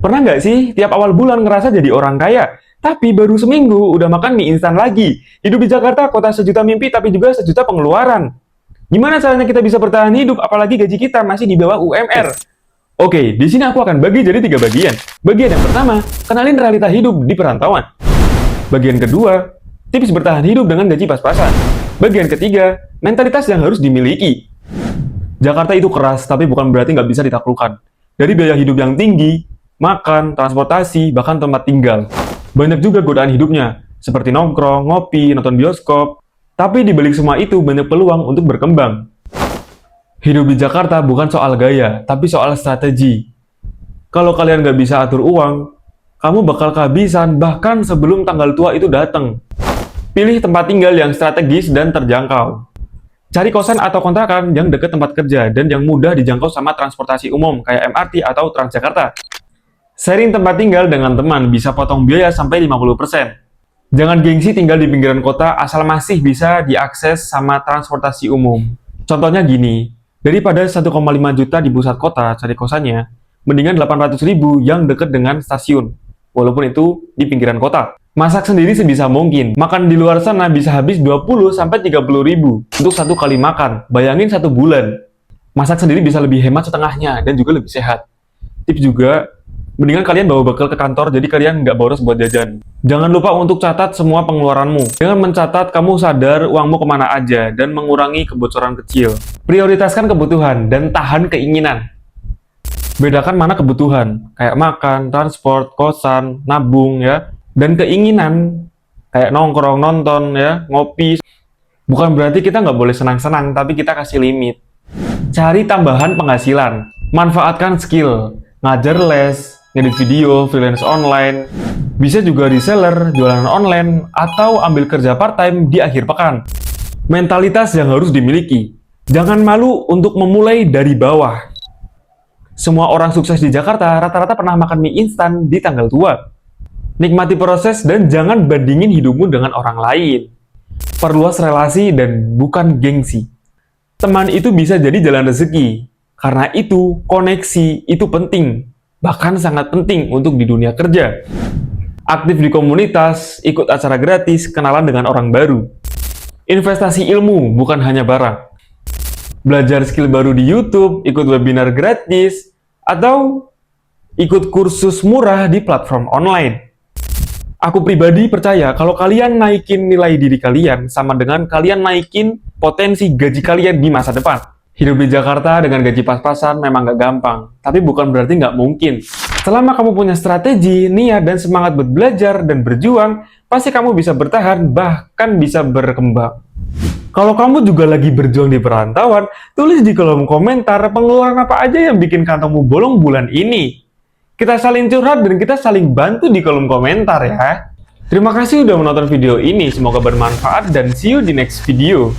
Pernah nggak sih tiap awal bulan ngerasa jadi orang kaya, tapi baru seminggu udah makan mie instan lagi? Hidup di Jakarta, kota sejuta mimpi tapi juga sejuta pengeluaran. Gimana caranya kita bisa bertahan hidup apalagi gaji kita masih di bawah UMR? Oke, di sini aku akan bagi jadi 3 bagian. Bagian yang pertama, kenalin realita hidup di perantauan. Bagian kedua, tips bertahan hidup dengan gaji pas-pasan. Bagian ketiga, mentalitas yang harus dimiliki. Jakarta itu keras, tapi bukan berarti nggak bisa ditaklukkan. Dari biaya hidup yang tinggi, makan, transportasi, bahkan tempat tinggal. Banyak juga godaan hidupnya, seperti nongkrong, ngopi, nonton bioskop. Tapi di balik semua itu banyak peluang untuk berkembang. Hidup di Jakarta bukan soal gaya, tapi soal strategi. Kalau kalian nggak bisa atur uang, kamu bakal kehabisan bahkan sebelum tanggal tua itu datang. Pilih tempat tinggal yang strategis dan terjangkau. Cari kosan atau kontrakan yang dekat tempat kerja dan yang mudah dijangkau sama transportasi umum kayak MRT atau Transjakarta. Sharing tempat tinggal dengan teman bisa potong biaya sampai 50%. Jangan gengsi tinggal di pinggiran kota asal masih bisa diakses sama transportasi umum. Contohnya gini, daripada 1,5 juta di pusat kota cari kosannya, mendingan 800.000 yang dekat dengan stasiun, walaupun itu di pinggiran kota. Masak sendiri sebisa mungkin. Makan di luar sana bisa habis 20-30 ribu untuk satu kali makan. Bayangin 1 bulan. Masak sendiri bisa lebih hemat setengahnya dan juga lebih sehat. Tips juga, mendingan kalian bawa bekal ke kantor jadi kalian nggak boros buat jajan. Jangan lupa untuk catat semua pengeluaranmu. Dengan mencatat, kamu sadar uangmu kemana aja dan mengurangi kebocoran kecil. Prioritaskan kebutuhan dan tahan keinginan. Bedakan mana kebutuhan, kayak makan, transport, kosan, nabung ya. Dan keinginan, kayak nongkrong, nonton, ya, ngopi. Bukan berarti kita nggak boleh senang-senang, tapi kita kasih limit. Cari tambahan penghasilan. Manfaatkan skill. Ngajar les, ngedit video, freelance online. Bisa juga reseller, jualan online, atau ambil kerja part-time di akhir pekan. Mentalitas yang harus dimiliki. Jangan malu untuk memulai dari bawah. Semua orang sukses di Jakarta rata-rata pernah makan mie instan di tanggal tua. Nikmati proses dan jangan bandingin hidupmu dengan orang lain. Perluas relasi dan bukan gengsi. Teman itu bisa jadi jalan rezeki. Karena itu, koneksi itu penting. Bahkan sangat penting untuk di dunia kerja. Aktif di komunitas, ikut acara gratis, kenalan dengan orang baru. Investasi ilmu bukan hanya barang. Belajar skill baru di YouTube, ikut webinar gratis, atau ikut kursus murah di platform online. Aku pribadi percaya kalau kalian naikin nilai diri kalian sama dengan kalian naikin potensi gaji kalian di masa depan. Hidup di Jakarta dengan gaji pas-pasan memang nggak gampang, tapi bukan berarti nggak mungkin. Selama kamu punya strategi, niat, dan semangat buat belajar dan berjuang, pasti kamu bisa bertahan, bahkan bisa berkembang. Kalau kamu juga lagi berjuang di perantauan, tulis di kolom komentar pengeluaran apa aja yang bikin kantongmu bolong bulan ini. Kita saling curhat dan kita saling bantu di kolom komentar ya. Terima kasih udah menonton video ini, semoga bermanfaat dan see you di next video.